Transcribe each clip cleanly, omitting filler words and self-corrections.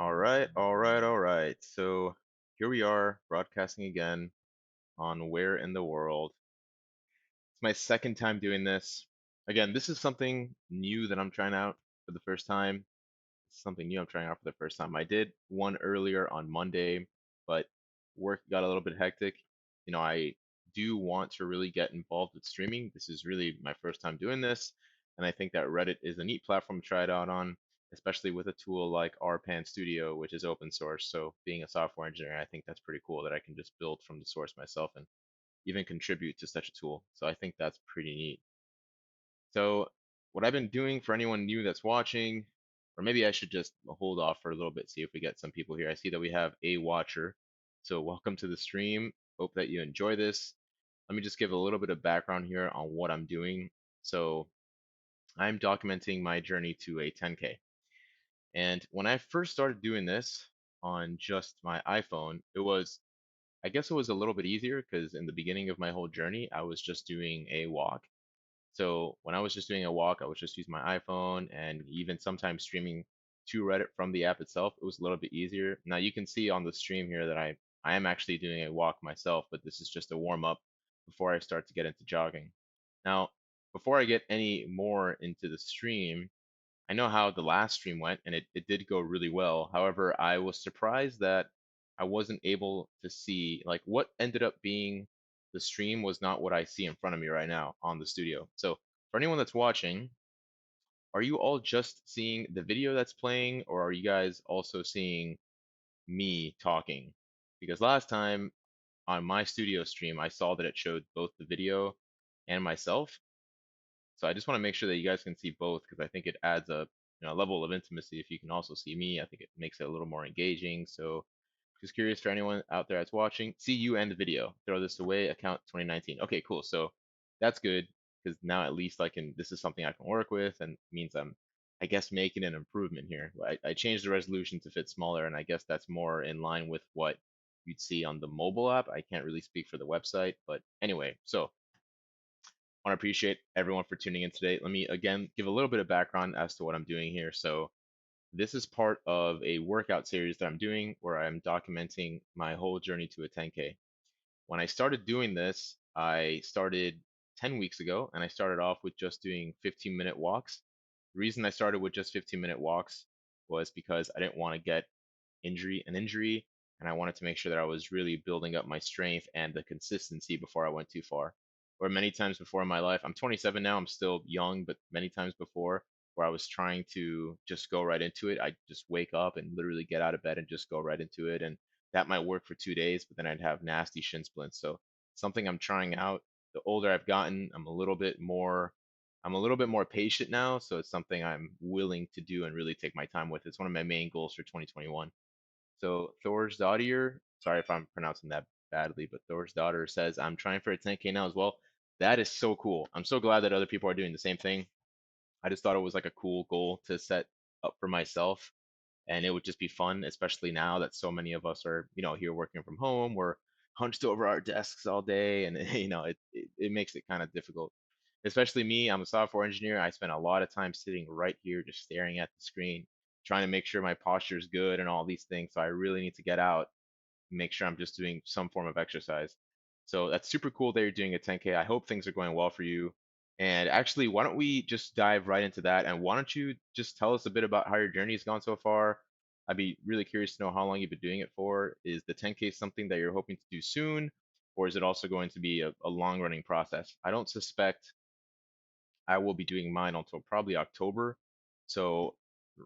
All right. So here we are broadcasting again on Where in the World. It's my second time doing this. Again, this is something new that I'm trying out for the first time. It's something new I'm trying out for the first time. I did one earlier on Monday, but work got a little bit hectic. I do want to really get involved with streaming. This is really my first time doing this, and I think that Reddit is a neat platform to try it out on, especially with a tool like RPan Studio, which is open source. So being a software engineer, I think that's pretty cool that I can just build from the source myself and even contribute to such a tool. So I think that's pretty neat. So, what I've been doing for anyone new that's watching, or maybe I should just hold off for a little bit, see if we get some people here. I see that we have a watcher. So, welcome to the stream. Hope that you enjoy this. Let me just give a little bit of background here on what I'm doing. So, I'm documenting my journey to a 10K. And when I first started doing this on just my iPhone, I guess it was a little bit easier because in the beginning of my whole journey, I was just doing a walk. So when I was just doing a walk, I was just using my iPhone and even sometimes streaming to Reddit from the app itself. It was a little bit easier. Now you can see on the stream here that I am actually doing a walk myself, but this is just a warm up before I start to get into jogging. Now, before I get any more into the stream, I know how the last stream went and it did go really well. However, I was surprised that I wasn't able to see like what ended up being the stream was not what I see in front of me right now on the studio. So for anyone that's watching, are you all just seeing the video that's playing or are you guys also seeing me talking? Because last time on my studio stream, I saw that it showed both the video and myself. So I just want to make sure that you guys can see both because I think it adds a level of intimacy if you can also see me. I think it makes it a little more engaging. So just curious for anyone out there that's watching, see you and the video. Throw this away, account 2019. Okay, cool. So that's good because now at least this is something I can work with and means I guess, making an improvement here. I changed the resolution to fit smaller, and I guess that's more in line with what you'd see on the mobile app. I can't really speak for the website, but anyway, so want to appreciate everyone for tuning in today. Let me again give a little bit of background as to what I'm doing here. So, this is part of a workout series that I'm doing where I'm documenting my whole journey to a 10K. When I started doing this, I started 10 weeks ago and I started off with just doing 15-minute walks. The reason I started with just 15-minute walks was because I didn't want to get an injury, and I wanted to make sure that I was really building up my strength and the consistency before I went too far. Or many times before in my life, I'm 27 now, I'm still young, but many times before where I was trying to just go right into it, I just wake up and literally get out of bed and just go right into it. And that might work for 2 days, but then I'd have nasty shin splints. So something I'm trying out. The older I've gotten, I'm a little bit more patient now, so it's something I'm willing to do and really take my time with. It's one of my main goals for 2021. So Thor's daughter, sorry if I'm pronouncing that badly, but Thor's daughter says, I'm trying for a 10K now as well. That is so cool. I'm so glad that other people are doing the same thing. I just thought it was like a cool goal to set up for myself. And it would just be fun, especially now that so many of us are, here working from home. We're hunched over our desks all day. And, it makes it kind of difficult. Especially me, I'm a software engineer. I spend a lot of time sitting right here, just staring at the screen, trying to make sure my posture is good and all these things. So I really need to get out, make sure I'm just doing some form of exercise. So that's super cool that you're doing a 10K. I hope things are going well for you. And actually, why don't we just dive right into that? And why don't you just tell us a bit about how your journey has gone so far? I'd be really curious to know how long you've been doing it for. Is the 10K something that you're hoping to do soon, or is it also going to be a long running process? I don't suspect I will be doing mine until probably October. So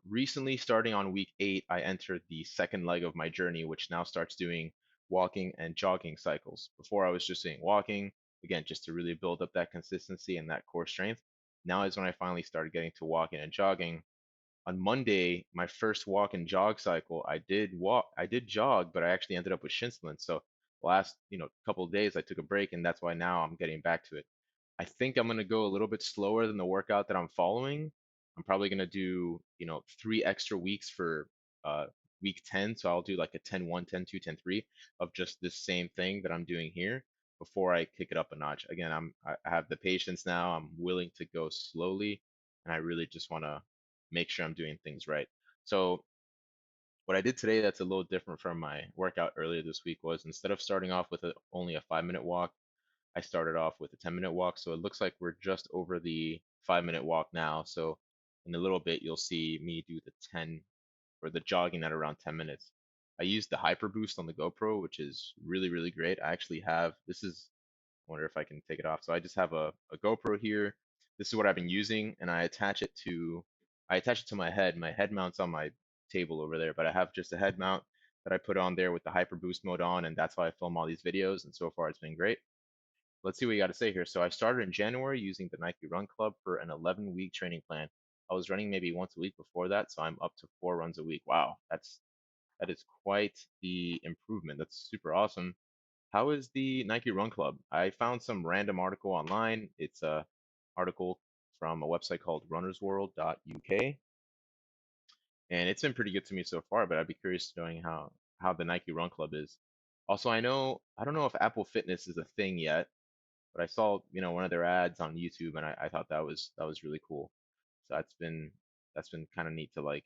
recently, starting on week 8, I entered the second leg of my journey, which now starts doing walking and jogging cycles. Before I was just doing walking, again, just to really build up that consistency and that core strength. Now is when I finally started getting to walking and jogging. On Monday, my first walk and jog cycle, I did jog, but I actually ended up with shin splints. So last, couple of days I took a break and that's why now I'm getting back to it. I think I'm gonna go a little bit slower than the workout that I'm following. I'm probably gonna do, 3 extra weeks for uh, week 10. So I'll do like a 10-1, 10-2, 10-3 of just this same thing that I'm doing here before I kick it up a notch. Again, I have the patience now. I'm willing to go slowly, and I really just want to make sure I'm doing things right. So What I did today that's a little different from my workout earlier this week was instead of starting off with only a 5 minute walk, I started off with a 10-minute walk. So it looks like we're just over the 5 minute walk now. So in a little bit, you'll see me do the 10 or the jogging at around 10 minutes. I used the Hyper Boost on the GoPro, which is really, really great. I actually have this is I wonder if I can take it off. So I just have a GoPro here. This is what I've been using, and I attach it to my head. My head mounts on my table over there, but I have just a head mount that I put on there with the Hyper Boost mode on, and that's how I film all these videos. And so far, it's been great. Let's see what you got to say here. So I started in January using the Nike Run Club for an 11-week training plan. I was running maybe once a week before that, so I'm up to 4 runs a week. Wow, that is quite the improvement. That's super awesome. How is the Nike Run Club? I found some random article online. It's a article from a website called runnersworld.uk, and it's been pretty good to me so far, but I'd be curious knowing how the Nike Run Club is. Also, I don't know if Apple Fitness is a thing yet, but I saw, one of their ads on YouTube, and I thought that was really cool. So that's been kind of neat to like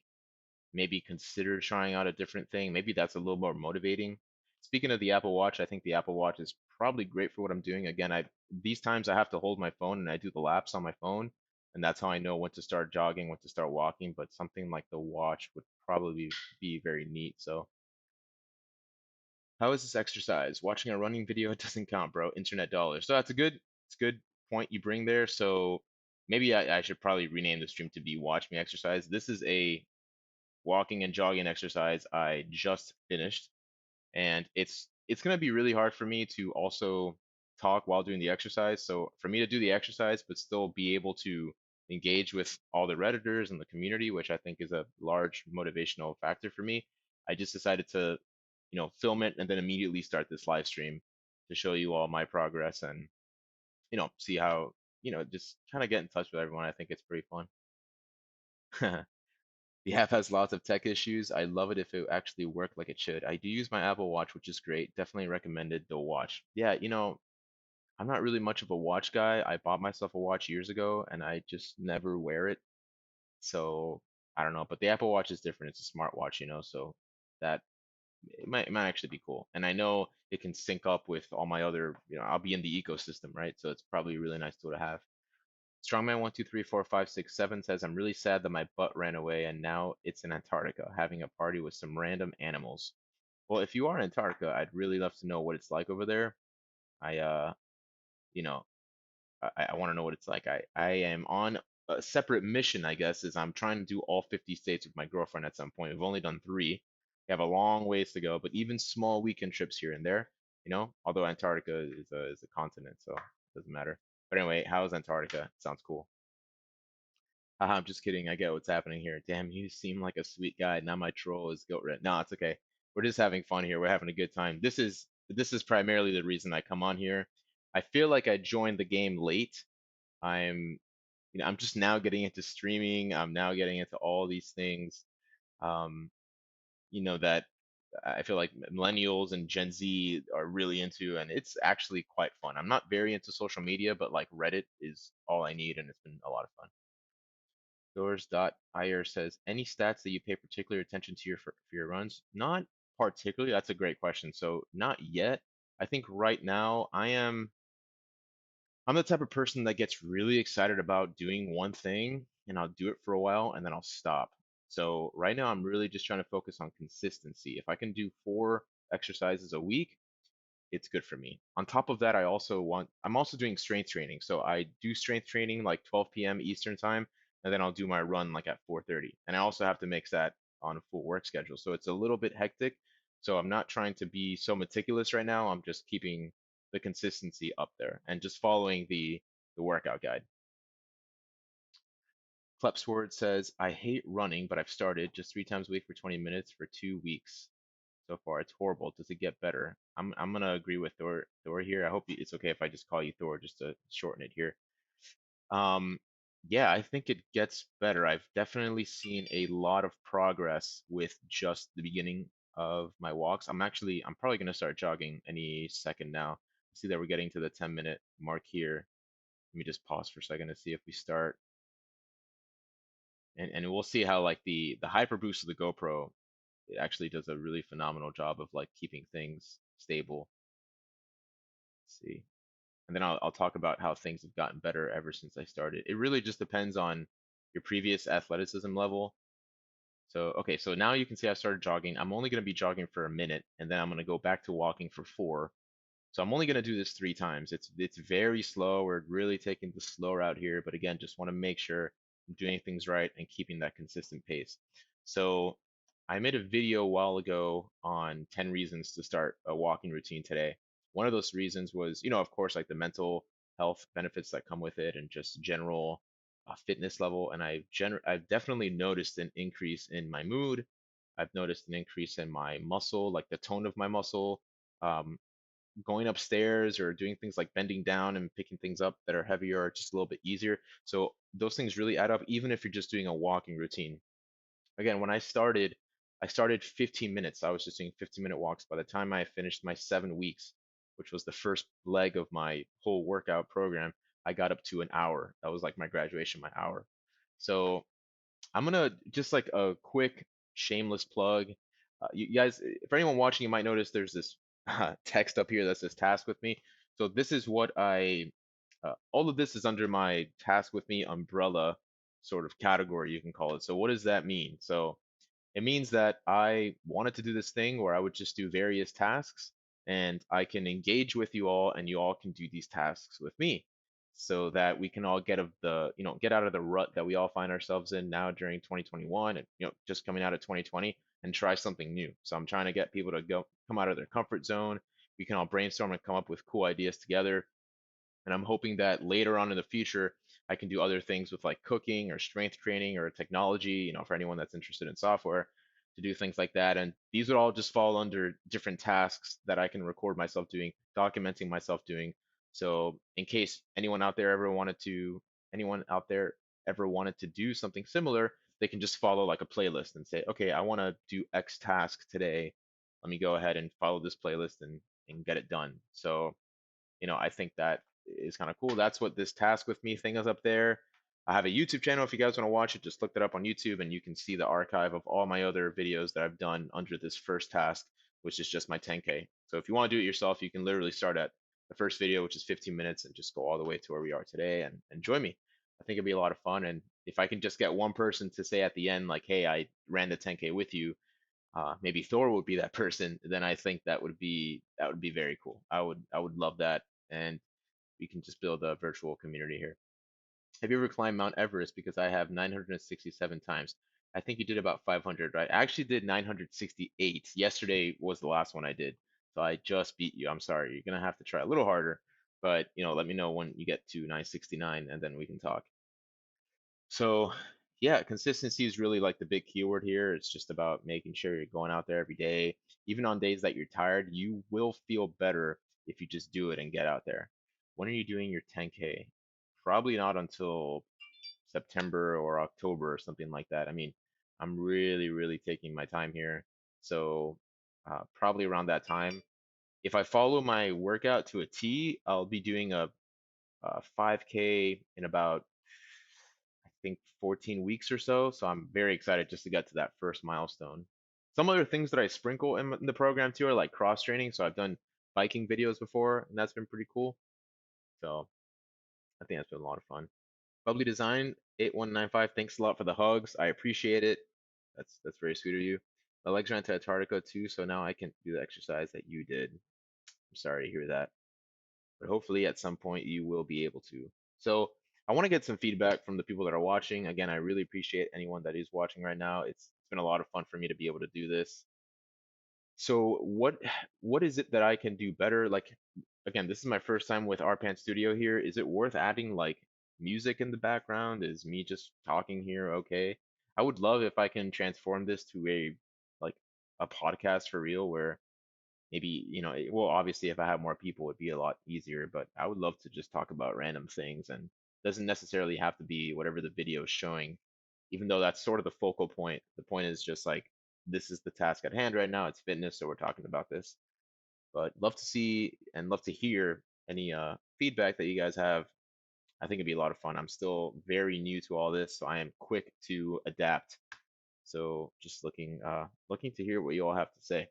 maybe consider trying out a different thing. Maybe that's a little more motivating. Speaking of the Apple Watch, I think the Apple Watch is probably great for what I'm doing. Again, I these times I have to hold my phone and I do the laps on my phone, and that's how I know when to start jogging, when to start walking. But something like the watch would probably be very neat. So, how is this exercise? Watching a running video doesn't count, bro. Internet dollars. So it's a good point you bring there. So maybe I should probably rename the stream to be Watch Me Exercise. This is a walking and jogging exercise I just finished, and it's gonna be really hard for me to also talk while doing the exercise. So for me to do the exercise but still be able to engage with all the redditors and the community, which I think is a large motivational factor for me, I just decided to, film it and then immediately start this live stream to show you all my progress and see how just kind of get in touch with everyone. I think it's pretty fun. The app has lots of tech issues. I love it if it actually worked like it should. I do use my Apple Watch, which is great. Definitely recommended the watch. Yeah, I'm not really much of a watch guy. I bought myself a watch years ago and I just never wear it. So I don't know, but the Apple Watch is different. It's a smartwatch, so that it might actually be cool. And I know it can sync up with all my other, I'll be in the ecosystem, right? So it's probably a really nice tool to have. Strongman1234567 says, I'm really sad that my butt ran away and now it's in Antarctica having a party with some random animals. Well, if you are in Antarctica, I'd really love to know what it's like over there. I, you know, I want to know what it's like. I am on a separate mission, I guess, is I'm trying to do all 50 states with my girlfriend at some point. We've only done three. We have a long ways to go, but even small weekend trips here and there, although Antarctica is a continent, so it doesn't matter. But anyway, how's Antarctica? Sounds cool. Haha, I'm just kidding. I get what's happening here. Damn, you seem like a sweet guy. Now my troll is guilt red. No, it's okay. We're just having fun here. We're having a good time. This is primarily the reason I come on here. I feel like I joined the game late. I'm I'm just now getting into streaming. I'm now getting into all these things. Um, that I feel like millennials and Gen Z are really into, and it's actually quite fun. I'm not very into social media, but like Reddit is all I need, and it's been a lot of fun. Doors.ir says, any stats that you pay particular attention to for your runs? Not particularly. That's a great question. So not yet. I think right now I'm the type of person that gets really excited about doing one thing and I'll do it for a while and then I'll stop. So right now I'm really just trying to focus on consistency. If I can do 4 exercises a week, it's good for me. On top of that, I'm also doing strength training. So I do strength training like 12 p.m. Eastern time, and then I'll do my run like at 4:30. And I also have to mix that on a full work schedule. So it's a little bit hectic. So I'm not trying to be so meticulous right now. I'm just keeping the consistency up there and just following the workout guide. Klepsword says, I hate running, but I've started just 3 times a week for 20 minutes for 2 weeks so far. It's horrible. Does it get better? I'm gonna agree with Thor here. I hope it's okay if I just call you Thor just to shorten it here. Um, yeah, I think it gets better. I've definitely seen a lot of progress with just the beginning of my walks. I'm probably gonna start jogging any second now. See that we're getting to the 10-minute mark here. Let me just pause for a second to see if we start. And we'll see how like the hyper boost of the GoPro. it actually does a really phenomenal job of like keeping things stable. Let's see. And then I'll talk about how things have gotten better ever since I started. It really just depends on your previous athleticism level. So, okay, so now you can see I started jogging. I'm only going to be jogging for a minute, and then I'm going to go back to walking for 4. So I'm only going to do this 3 times. It's very slow. We're really taking the slow route here, but again, just want to make sure I'm doing things right and keeping that consistent pace. So I made a video a while ago on 10 reasons to start a walking routine today. One of those reasons was, of course, like the mental health benefits that come with it and just general fitness level. And I've definitely noticed an increase in my mood. I've noticed an increase in my muscle, like the tone of my muscle. Um, Going upstairs or doing things like bending down and picking things up that are heavier are just a little bit easier. So those things really add up, even if you're just doing a walking routine. Again, when I started 15 minutes. I was just doing 15-minute walks. By the time I finished my 7 weeks, which was the first leg of my whole workout program, I got up to an hour. That was like my graduation, my hour. So I'm gonna just like a quick shameless plug. You guys, for anyone watching, you might notice there's this text up here that says task with me. So this is all of this is under my task with me umbrella sort of category, you can call it. So what does that mean? So it means that I wanted to do this thing where I would just do various tasks and I can engage with you all and you all can do these tasks with me so that we can all get out of the rut that we all find ourselves in now during 2021 and just coming out of 2020 and try something new. So I'm trying to get people to come out of their comfort zone. We can all brainstorm and come up with cool ideas together, and I'm hoping that later on in the future, I can do other things with like cooking or strength training or technology, for anyone that's interested in software, to do things like that. And these would all just fall under different tasks that I can record myself doing, documenting myself doing. So in case anyone out there ever wanted to do something similar, they can just follow like a playlist and say, okay, I want to do X task today. Let me go ahead and follow this playlist and get it done. So I think that is kind of cool. That's what this task with me thing is up there. I have a YouTube channel. If you guys want to watch it, just look that up on YouTube and you can see the archive of all my other videos that I've done under this first task, which is just my 10K. So if you want to do it yourself, you can literally start at the first video, which is 15 minutes, and just go all the way to where we are today and join me. I think it'd be a lot of fun. And if I can just get one person to say at the end, like, hey, I ran the 10K with you, maybe Thor would be that person, then I think that would be very cool. I would love that, and we can just build a virtual community here. Have you ever climbed Mount Everest? Because I have 967 times. I think you did about 500, right? I actually did 968. Yesterday was the last one I did, so I just beat you. I'm sorry. You're gonna have to try a little harder, but let me know when you get to 969, and then we can talk. So, yeah, consistency is really like the big keyword here. It's just about making sure you're going out there every day. Even on days that you're tired, you will feel better if you just do it and get out there. When are you doing your 10K? Probably not until September or October or something like that. I mean, I'm really, really taking my time here. So, probably around that time. If I follow my workout to a T, I'll be doing a 5K in about, I think, 14 weeks or so. So I'm very excited just to get to that first milestone. Some other things that I sprinkle in the program too are like cross training. So I've done biking videos before, and that's been pretty cool. So I think that's been a lot of fun. Bubbly Design 8195, thanks a lot for the hugs. I appreciate it. That's very sweet of you. My legs ran to Antarctica too, so now I can do the exercise that you did. I'm sorry to hear that, but hopefully at some point you will be able to. So I want to get some feedback from the people that are watching. Again, I really appreciate anyone that is watching right now. It's been a lot of fun for me to be able to do this. So what is it that I can do better? Like, again, this is my first time with RPan Studio here. Is it worth adding like music in the background? Is me just talking here okay? I would love if I can transform this to like a podcast for real where maybe well, obviously if I have more people it'd be a lot easier, but I would love to just talk about random things, and doesn't necessarily have to be whatever the video is showing, even though that's sort of the focal point. The point is just like, this is the task at hand right now, it's fitness, so we're talking about this. But love to see and love to hear any feedback that you guys have. I think it'd be a lot of fun. I'm still very new to all this, so I am quick to adapt. So just looking to hear what you all have to say.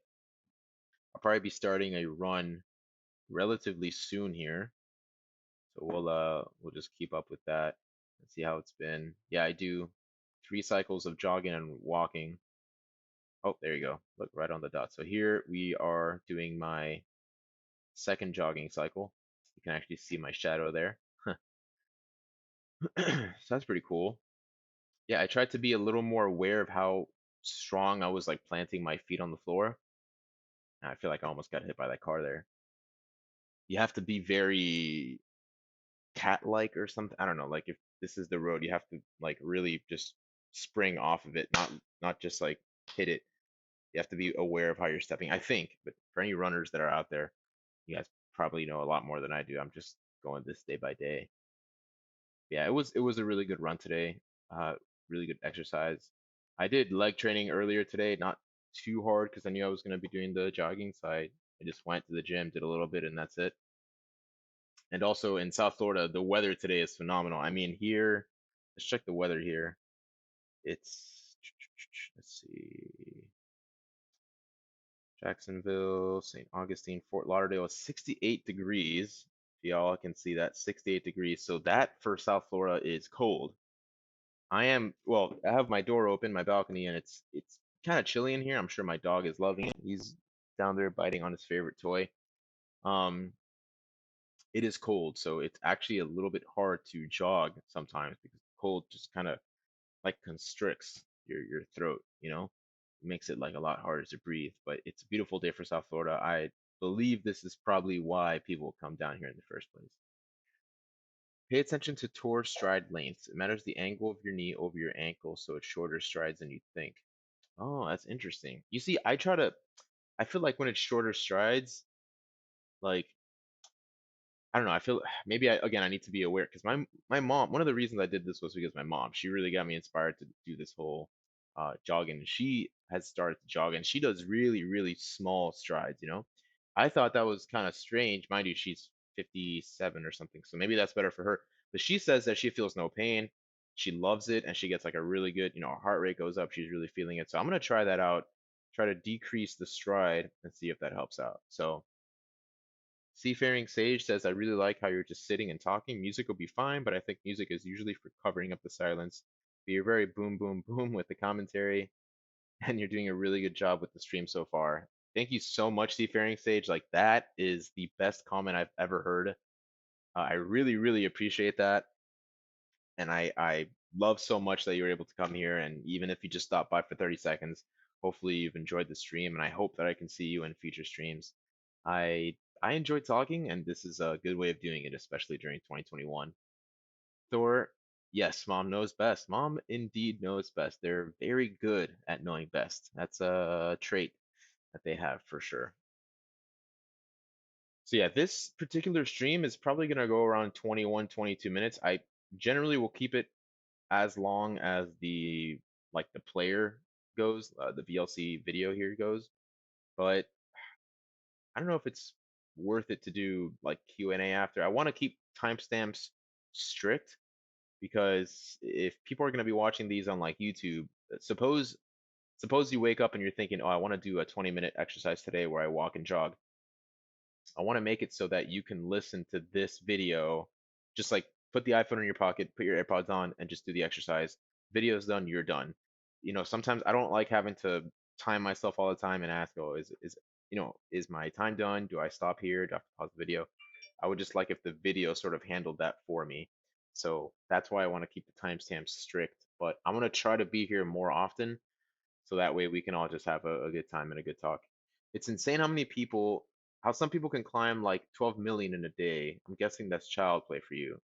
I'll probably be starting a run relatively soon here. So we'll just keep up with that and see how it's been. Yeah, I do 3 cycles of jogging and walking. Oh, there you go. Look right on the dot. So here we are doing my second jogging cycle. You can actually see my shadow there. So that's pretty cool. Yeah, I tried to be a little more aware of how strong I was like planting my feet on the floor. And I feel like I almost got hit by that car there. You have to be very cat-like or something. I don't know. Like if this is the road, you have to like really just spring off of it, not just like hit it. You have to be aware of how you're stepping, I think. But for any runners that are out there, you guys probably know a lot more than I do. I'm just going this day by day. Yeah, it was a really good run today. Really good exercise. I did leg training earlier today, not too hard because I knew I was going to be doing the jogging side. I just went to the gym, did a little bit, and that's it. And also in South Florida, the weather today is phenomenal. I mean, here, let's check the weather here. It's, let's see, Jacksonville, St. Augustine, Fort Lauderdale is 68 degrees. If y'all can see that, 68 degrees. So that for South Florida is cold. Well, I have my door open, my balcony, and it's kind of chilly in here. I'm sure my dog is loving it. He's down there biting on his favorite toy. Um, it is cold, so it's actually a little bit hard to jog sometimes because cold just kind of like constricts your throat, It makes it like a lot harder to breathe. But it's a beautiful day for South Florida. I believe this is probably why people come down here in the first place. Pay attention to toe stride lengths. It matters the angle of your knee over your ankle, so it's shorter strides than you think. Oh, that's interesting. You see, I feel like when it's shorter strides, like I don't know. I feel maybe I need to be aware because my mom. One of the reasons I did this was because my mom. She really got me inspired to do this whole jogging. She has started to jog and she does really really small strides. I thought that was kind of strange. Mind you, she's 57 or something, so maybe that's better for her. But she says that she feels no pain. She loves it and she gets like a really good. Her heart rate goes up. She's really feeling it. So I'm gonna try that out. Try to decrease the stride and see if that helps out. So Seafaring Sage says, I really like how you're just sitting and talking. Music will be fine, but I think music is usually for covering up the silence. But you're very boom, boom, boom with the commentary, and you're doing a really good job with the stream so far. Thank you so much, Seafaring Sage. Like, that is the best comment I've ever heard. I really, really appreciate that. And I love so much that you were able to come here. And even if you just stopped by for 30 seconds, hopefully you've enjoyed the stream. And I hope that I can see you in future streams. I enjoy talking, and this is a good way of doing it, especially during 2021. Thor, yes, mom knows best. Mom indeed knows best. They're very good at knowing best. That's a trait that they have for sure. So yeah, this particular stream is probably going to go around 21, 22 minutes. I generally will keep it as long as the player goes, the VLC video here goes, but I don't know if it's worth it to do like Q&A after. I want to keep timestamps strict because if people are going to be watching these on like YouTube, suppose you wake up and you're thinking, "Oh, I want to do a 20-minute exercise today where I walk and jog." I want to make it so that you can listen to this video, just like put the iPhone in your pocket, put your AirPods on, and just do the exercise. Video's done, you're done. Sometimes I don't like having to time myself all the time and ask, oh, is my time done? Do I stop here? Do I have to pause the video? I would just like if the video sort of handled that for me. So that's why I want to keep the timestamps strict. But I'm gonna try to be here more often so that way we can all just have a good time and a good talk. It's insane how some people can climb like 12 million in a day. I'm guessing that's child play for you.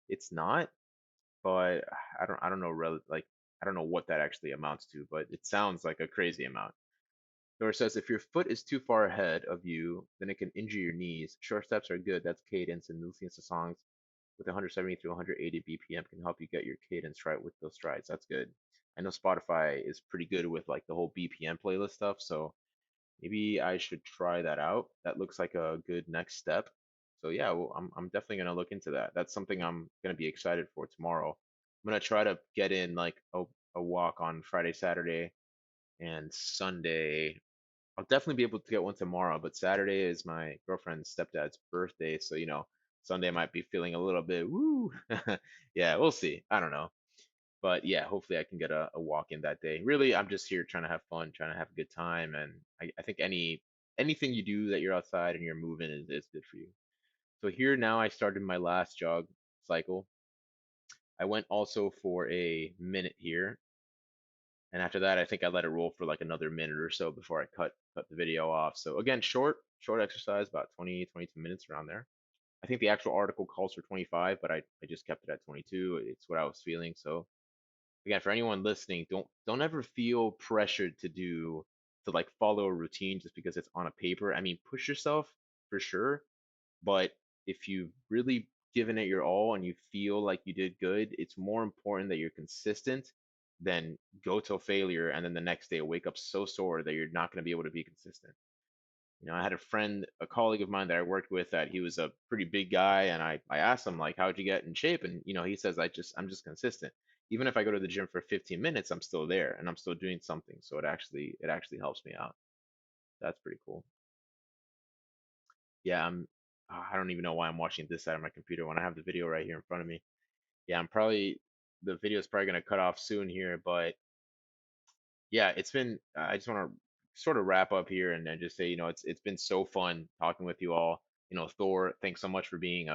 It's not, but I don't know like I don't know what that actually amounts to, but it sounds like a crazy amount. Nor says if your foot is too far ahead of you, then it can injure your knees. Short steps are good. That's cadence, and listening to songs with 170 through 180 BPM can help you get your cadence right with those strides. That's good. I know Spotify is pretty good with like the whole BPM playlist stuff, so maybe I should try that out. That looks like a good next step. So yeah, well, I'm definitely gonna look into that. That's something I'm gonna be excited for tomorrow. I'm gonna try to get in like a walk on Friday, Saturday, and Sunday. I'll definitely be able to get one tomorrow, but Saturday is my girlfriend's stepdad's birthday, so Sunday might be feeling a little bit woo. Yeah, we'll see. I don't know. But yeah, hopefully I can get a walk in that day. Really, I'm just here trying to have fun, trying to have a good time, and I think anything you do that you're outside and you're moving is good for you. So here now I started my last jog cycle. I went also for a minute here, and after that I think I let it roll for like another minute or so before I cut the video off. So again, short exercise, about 20, 22 minutes around there. I think the actual article calls for 25, but I just kept it at 22. It's what I was feeling. So again, for anyone listening, don't ever feel pressured to like follow a routine just because it's on a paper. I mean, push yourself for sure, but if you've really given it your all and you feel like you did good, it's more important that you're consistent than go till failure and then the next day wake up so sore that you're not going to be able to be consistent. I had a friend, a colleague of mine that I worked with that he was a pretty big guy, and I asked him like, how'd you get in shape? And he says, I'm just consistent. Even if I go to the gym for 15 minutes, I'm still there and I'm still doing something. So it actually helps me out. That's pretty cool. Yeah, I don't even know why I'm watching this side of my computer when I have the video right here in front of me. Yeah, the video is probably gonna cut off soon here, but yeah, I just want to sort of wrap up here and then just say, it's been so fun talking with you all. Thor, thanks so much for being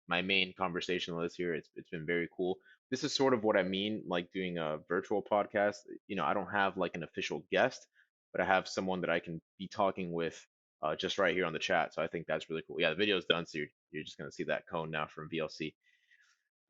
my main conversationalist here. It's been very cool. This is sort of what I mean, like doing a virtual podcast. I don't have like an official guest, but I have someone that I can be talking with just right here on the chat. So I think that's really cool. Yeah, the video's done, so you're just gonna see that cone now from VLC.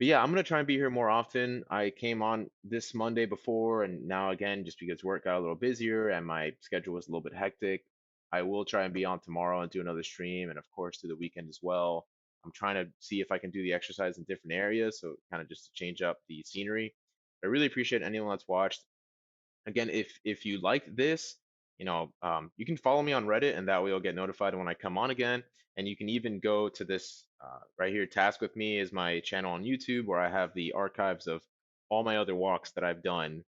But yeah, I'm gonna try and be here more often. I came on this Monday before, and now again, just because work got a little busier and my schedule was a little bit hectic. I will try and be on tomorrow and do another stream, and of course, through the weekend as well. I'm trying to see if I can do the exercise in different areas, so kind of just to change up the scenery. I really appreciate anyone that's watched. Again, if you like this, you can follow me on Reddit, and that way you'll get notified when I come on again. And you can even go to this right here. Task with Me is my channel on YouTube where I have the archives of all my other walks that I've done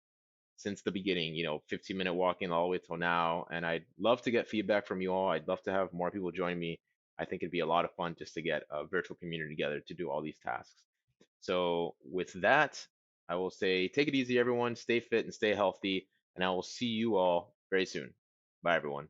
since the beginning. 15-minute walking all the way till now. And I'd love to get feedback from you all. I'd love to have more people join me. I think it'd be a lot of fun just to get a virtual community together to do all these tasks. So, with that, I will say take it easy, everyone. Stay fit and stay healthy. And I will see you all very soon. Bye, everyone.